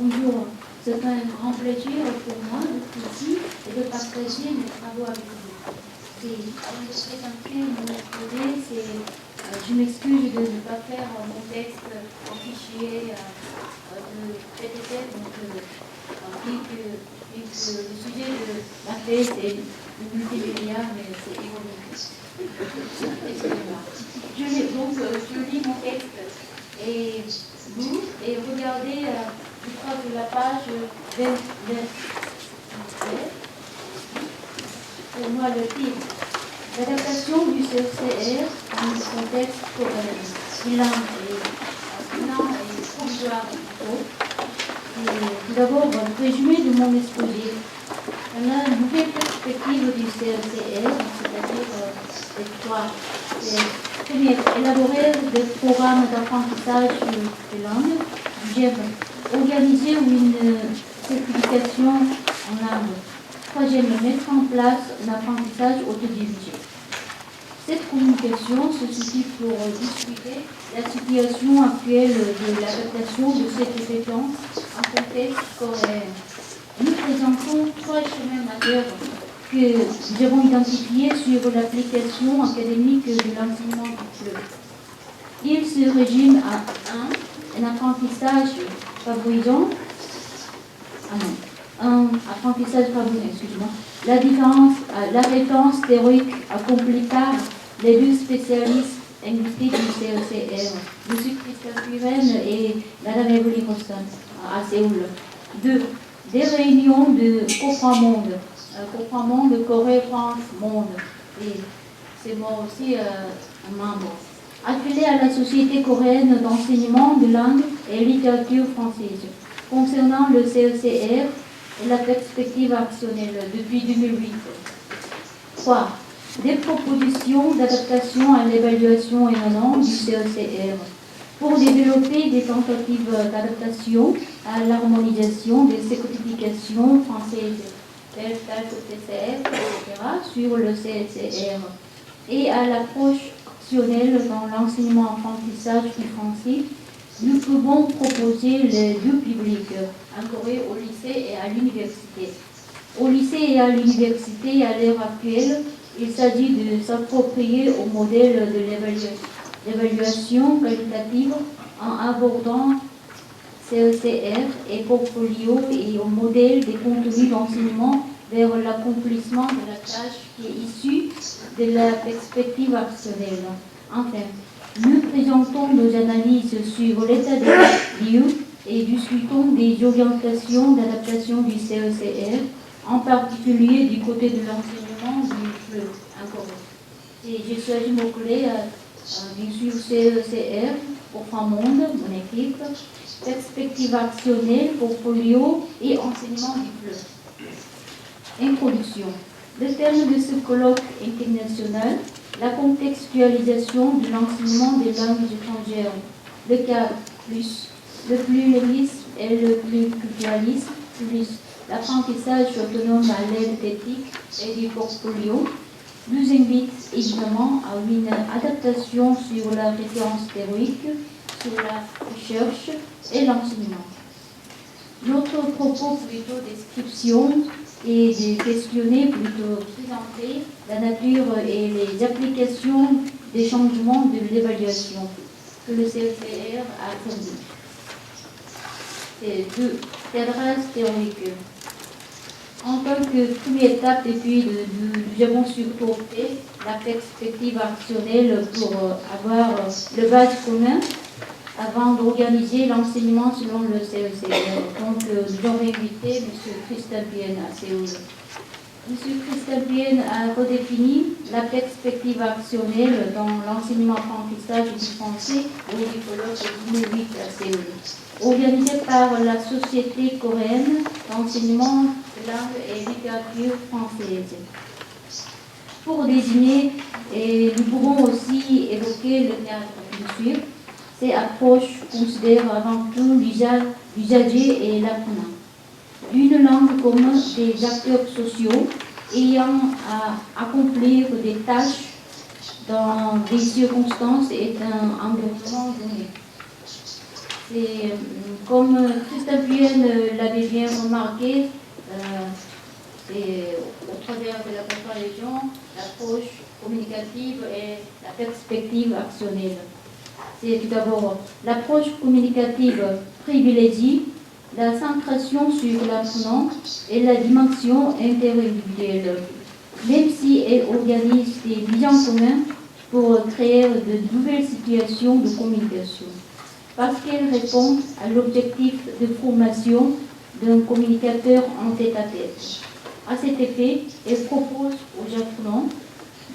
Bonjour, c'est un grand plaisir pour moi d'être ici et de partager mes travaux avec vous. Et avant de présenter mon exposé, je m'excuse de ne pas faire mon texte en fichier de PTT, donc vu que le sujet de ma thèse est le multimédia, mais c'est ironique. Donc, je lis mon texte et vous, et regardez, je crois que la page 29, pour moi le titre, l'adaptation du CECR dans le contexte bilan et provisoire. Tout d'abord, résumé de mon exposé. La nouvelle perspective du CECR, c'est-à-dire les trois. Première, élaborer des programmes d'apprentissage de langue. Deuxième, organiser une certification en langue. Troisième, mettre en place un apprentissage autodirigé. Cette communication se situe pour discuter la situation actuelle de l'adaptation de cette compétence en contexte coréen. Nous présentons trois chemins majeurs que nous avons identifiés sur l'application académique de l'enseignement du FLE. Il se résume à un apprentissage favorisant, la référence théorique accomplie par les deux spécialistes linguistiques du CECR, M. Christophe Puren et Mme Evelyn Rostan à Séoul. 2. Des réunions de Copromonde, Corée, France, Monde. Et c'est moi aussi un membre. Affilié à la Société coréenne d'enseignement de langue et littérature française. Concernant le CECR et la perspective actionnelle depuis 2008. 3. Des propositions d'adaptation à l'évaluation émanant du CECR pour développer des tentatives d'adaptation à l'harmonisation des certifications françaises, telles que TCF, etc., sur le CECR, et à l'approche actionnelle dans l'enseignement-apprentissage du français. Nous pouvons proposer les deux publics, en Corée au lycée et à l'université. Au lycée et à l'université, à l'heure actuelle, il s'agit de s'approprier au modèle de l'évaluation qualitative en abordant CECR et portfolio et au modèle des contenus d'enseignement vers l'accomplissement de la tâche qui est issue de la perspective actionnelle. Enfin, nous présentons nos analyses sur l'état des lieux et discutons des orientations d'adaptation du CECR, en particulier du côté de l'enseignement du FLE en Corée. Et j'ai choisi mon collègue, bien sûr, CECR pour Framonde, mon équipe, perspective actionnelle, portfolio et enseignement du FLE. Introduction. Le terme de ce colloque international, la contextualisation de l'enseignement des langues étrangères, le cadre plus, le pluralisme et le pluralisme plus, l'apprentissage autonome à l'aide d'éthique et du portfolio, nous invite évidemment à une adaptation sur la référence théorique, sur la recherche et l'enseignement. Notre propos plutôt description et de questionner, plutôt présenter la nature et les applications des changements de l'évaluation que le CECR a fourni. Et 2. Cadrage théorique. En tant que première étape d'étude, nous avons surtout opté la perspective actionnelle pour avoir le base commun avant d'organiser l'enseignement selon le CECR. Donc, nous avons invité M. Christophe Puren à Séoul. M. Christophe Puren a redéfini la perspective actionnelle dans l'enseignement-apprentissage du français au colloque de 2008 à Séoul, organisé par la Société coréenne d'enseignement de langue et littérature française. Pour désigner, et nous pourrons aussi évoquer le cadre, bien sûr. Ces approches considèrent avant tout l'usager et l'apprenant. Une langue comme des acteurs sociaux ayant à accomplir des tâches dans des circonstances et un environnement donné. C'est, comme Christophe Huynh l'avait bien remarqué, c'est au travers de la comparaison, l'approche communicative et la perspective actionnelle. C'est tout d'abord l'approche communicative privilégie la centration sur l'apprenant et la dimension interindividuelle, même si elle organise des liens communs pour créer de nouvelles situations de communication, parce qu'elle répond à l'objectif de formation d'un communicateur en tête-à-tête. À cet effet, elle propose aux apprenants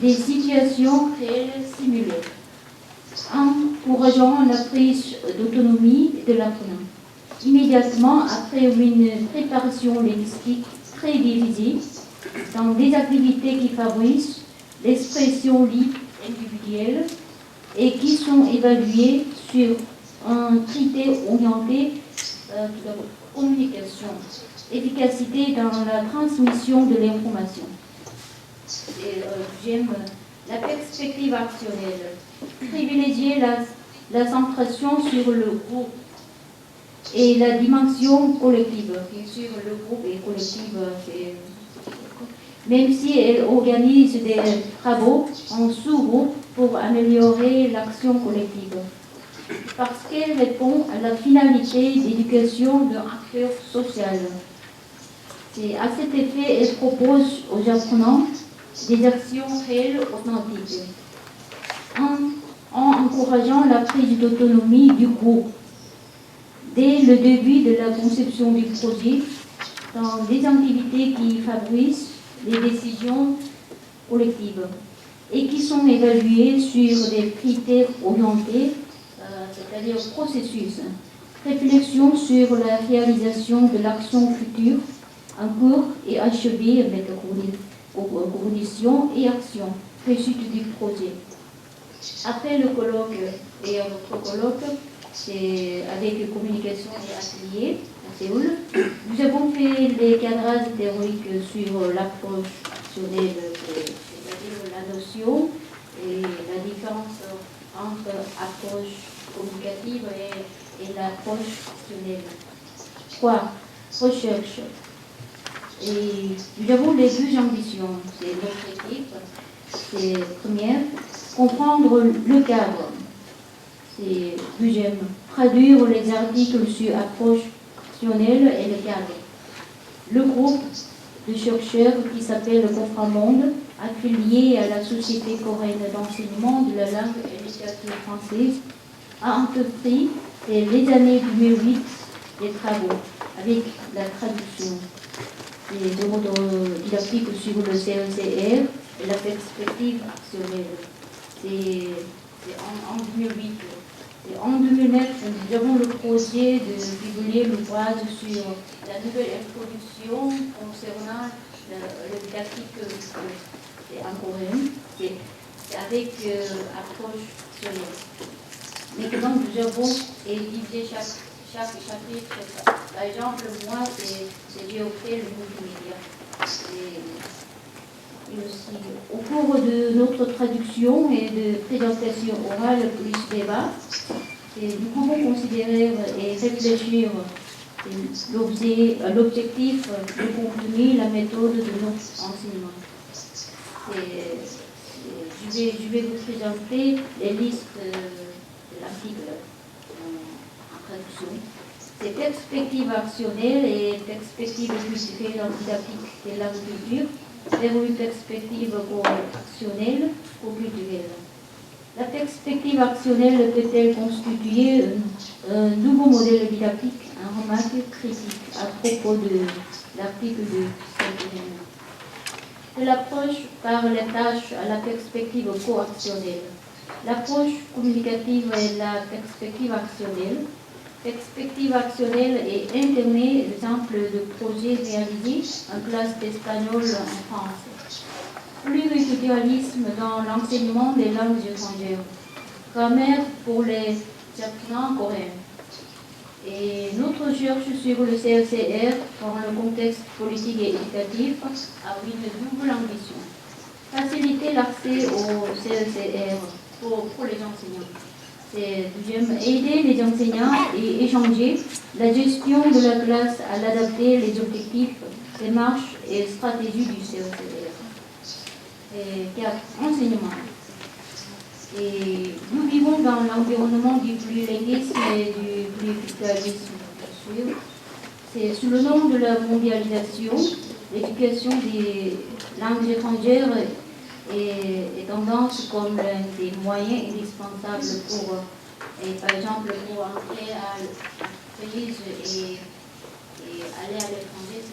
des situations réelles simulées, encourageant la prise d'autonomie de l'apprenant. Immédiatement après une préparation linguistique très divisée, dans des activités qui favorisent l'expression libre individuelle et qui sont évaluées sur un critère orienté communication, efficacité dans la transmission de l'information. J'aime la perspective actionnelle, privilégier la centration sur le groupe et la dimension collective. Bien sûr, le groupe est collectif, même si elle organise des travaux en sous-groupe pour améliorer l'action collective, parce qu'elle répond à la finalité d'éducation d'un acteur social. À cet effet, elle propose aux apprenants des actions réelles authentiques, en encourageant la prise d'autonomie du groupe dès le début de la conception du projet, dans des activités qui favorisent les décisions collectives et qui sont évaluées sur des critères orientés, c'est-à-dire processus, réflexion sur la réalisation de l'action future en cours et achevée avec coordination et action, réussite du projet. Après le colloque et un autre colloque, c'est avec communication et atelier à Séoul, nous avons fait les cadrages théoriques sur l'approche actionnelle, c'est-à-dire la notion et la différence entre approche communicative et l'approche actionnelle. 3. Recherche. Et nous avons les deux ambitions. C'est notre équipe. C'est première, comprendre le cadre. C'est deuxième, traduire les articles sur approche actionnelle et le cadre. Le groupe de chercheurs qui s'appelle Conframonde, affilié à la Société coréenne d'enseignement de la langue et littérature française, a entrepris dès les années 2008 des travaux avec la traduction des œuvres didactiques sur le CECR et la perspective actionnelle. C'est en 2008. Et en 2009, nous avons le projet de publier l'ouvrage sur la nouvelle introduction concernant le didactique en coréen, c'est avec approche actionnelle. Maintenant, nous avons édité chaque chapitre. Par exemple, moi, j'ai offert le multimédia. Et aussi, au cours de notre traduction et de présentation orale plus débat, nous pouvons considérer et réfléchir l'objectif, le contenu, la méthode de notre enseignement. Je vais vous présenter les listes de l'article en traduction. C'est perspective actionnelle et perspective culturelle en didactique de l'agriculture vers une perspective actionnelle ou culturelle. La perspective actionnelle peut-elle constituer un nouveau modèle didactique? Un remarque critique à propos de l'article de cette année. De l'approche par les tâches à la perspective coactionnelle. L'approche communicative et la perspective actionnelle. Perspective actionnelle est internée l'exemple de projets réalisés en classe d'espagnol en France. Pluriculturalisme dans l'enseignement des langues étrangères. Grammaire pour les apprenants coréens. Et notre recherche sur le CECR dans le contexte politique et éducatif a une double ambition. Faciliter l'accès au CECR pour les enseignants. C'est deuxième, aider les enseignants et échanger la gestion de la classe à l'adapter les objectifs, démarches et stratégies du CECR. Et 4. Enseignement. Et nous vivons dans l'environnement du plurilinguisme et du pluriculturalisme, bien sûr. C'est sous le nom de la mondialisation, l'éducation des langues étrangères est tendance comme l'un des moyens indispensables pour, par exemple, pour entrer à la pays et aller à l'étranger, etc.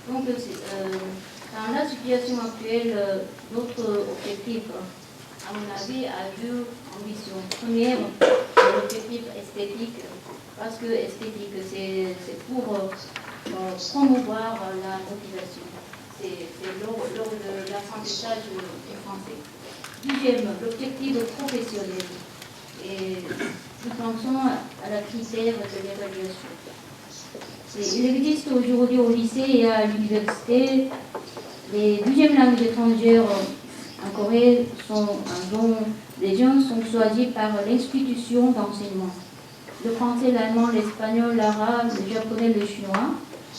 Donc, dans la situation actuelle, notre objectif, à mon avis, a deux ambitions. Première, l'objectif esthétique, parce que esthétique, c'est pour promouvoir la motivation. C'est lors de l'apprentissage du français. Deuxième, l'objectif professionnel. Et nous pensons à la critère de l'évaluation. Il existe aujourd'hui au lycée et à l'université les deuxièmes langues étrangères en Corée dont les jeunes sont choisis par l'institution d'enseignement. Le français, l'allemand, l'espagnol, l'arabe, le japonais, le chinois,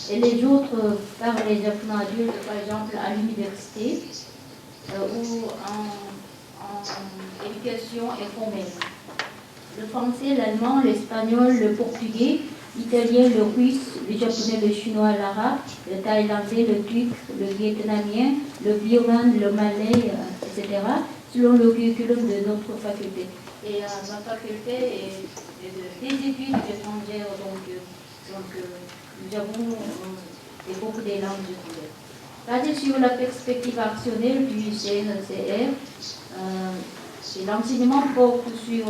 et les autres par les apprenants adultes, par exemple à l'université ou en éducation informelle. Le français, l'allemand, l'espagnol, le portugais, l'italien, le russe, le japonais, le chinois, l'arabe, le thaïlandais, le turc, le vietnamien, le birman, le malais, etc., selon le curriculum de notre faculté. Et ma faculté est des études étrangères, donc nous avons beaucoup de langues étrangères. Basé sur la perspective actionnelle du CNCR, l'enseignement porte sur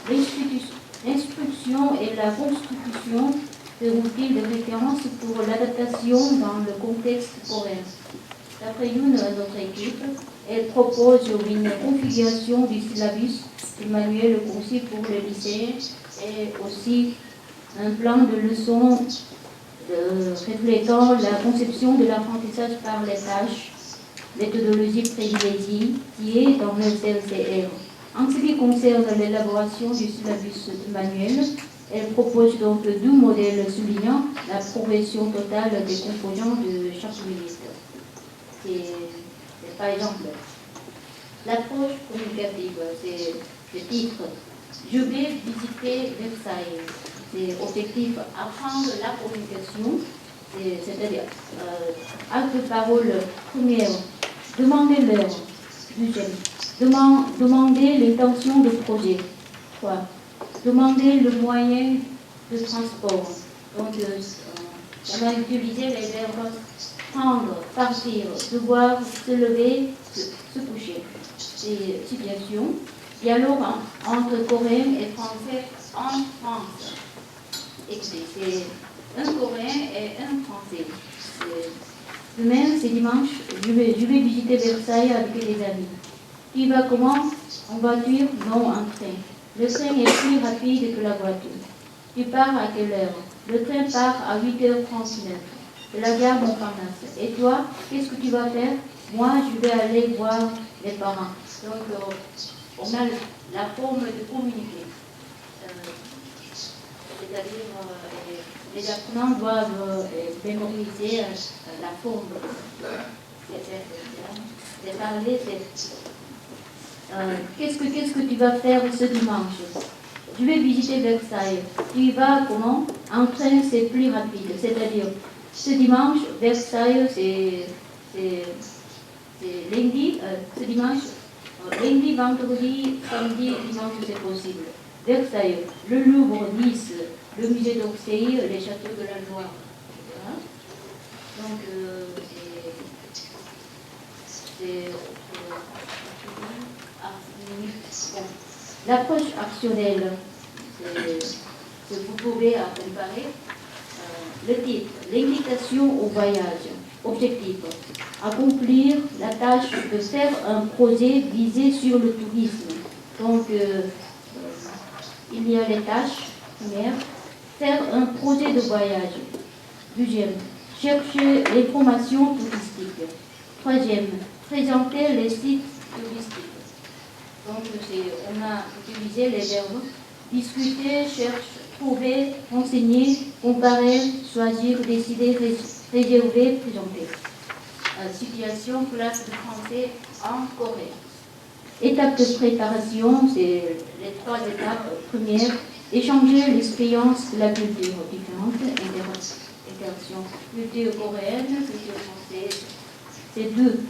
l'instruction et la constitution de routines de référence pour l'adaptation dans le contexte coréen. D'après notre équipe, elle propose une configuration du syllabus du manuel conçu pour le lycée et aussi un plan de leçons reflétant la conception de l'apprentissage par les tâches, méthodologie privilégiée dans le CLCR. En ce qui concerne l'élaboration du syllabus manuel, elle propose donc deux modèles soulignant la progression totale des composants de chaque unité. C'est par exemple l'approche communicative, c'est le titre. Je vais visiter Versailles. C'est objectif apprendre la communication, c'est-à-dire acte de parole première, demander l'heure, deuxième, demander l'intention de projet, 3. Demander le moyen de transport. Donc, on a utilisé les verbes prendre, partir, devoir, se lever, se coucher. C'est situation. Dialogue entre Coréens et Français en France. C'est un Coréen et un Français. Demain, c'est dimanche, je vais visiter Versailles avec les amis. Tu vas comment? En voiture? Non, en train. Le train est plus rapide que la voiture. Tu pars à quelle heure? Le train part à 8h39 de la gare Montparnasse. Et toi, qu'est-ce que tu vas faire? Moi, je vais aller voir mes parents. Donc, on a la forme de communiquer. C'est-à-dire, les apprenants doivent mémoriser la forme. C'est parler, qu'est-ce que tu vas faire ce dimanche? Je vais visiter Versailles. Tu y vas comment? En train, c'est plus rapide. C'est-à-dire, ce dimanche, Versailles, c'est lundi, ce dimanche, lundi, vendredi, samedi, dimanche, c'est possible. Versailles, le Louvre, Nice, le musée d'Orsay, les châteaux de la Loire, etc. Donc, l'approche actionnelle, vous pouvez comparer le titre, l'invitation au voyage, objectif, accomplir la tâche de faire un projet visé sur le tourisme. Donc, il y a les tâches, première, faire un projet de voyage. Deuxième, chercher l'information touristique. Troisième, présenter les sites touristiques. Donc, on a utilisé les verbes discuter, chercher, trouver, renseigner, comparer, choisir, décider, réserver, présenter. Situation, classe de français en Corée. Étape de préparation, c'est les 3 étapes. Première, échanger l'expérience de la culture différente, interaction, culture coréenne, culture française. C'est 2,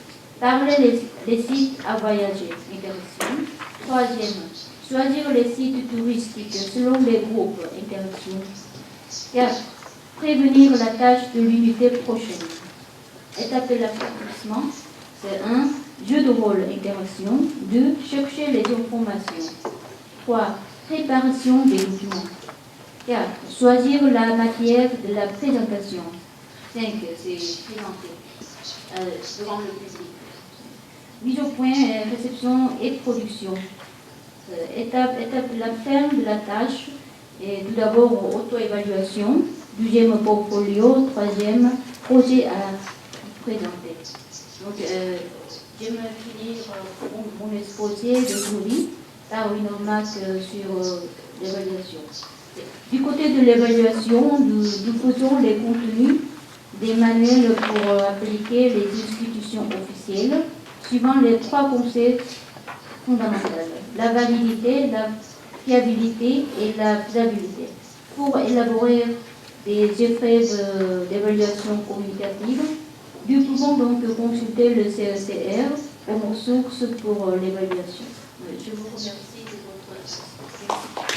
parler les sites à voyager, interaction. Troisième, choisir les sites touristiques selon les groupes, interaction. 4, prévenir la tâche de l'unité prochaine. Étape de l'accomplissement, c'est 1, jeu de rôle, interaction. 2, chercher les informations. 3, préparation des documents. 4, choisir la matière de la présentation. 5, c'est présenter devant le public. Mise au point, réception et production. Étape de la fin de la tâche. Et tout d'abord, auto-évaluation. Deuxième, portfolio. Troisième, projet à présenter. Donc, j'aimerais finir mon exposé d'aujourd'hui par une remarque sur l'évaluation. Du côté de l'évaluation, nous faisons les contenus des manuels pour appliquer les institutions officielles, suivant les 3 concepts fondamentaux, la validité, la fiabilité et la faisabilité. Pour élaborer des effets d'évaluation communicative, nous pouvons donc consulter le CECR comme ressource pour l'évaluation. Je vous remercie de votre attention.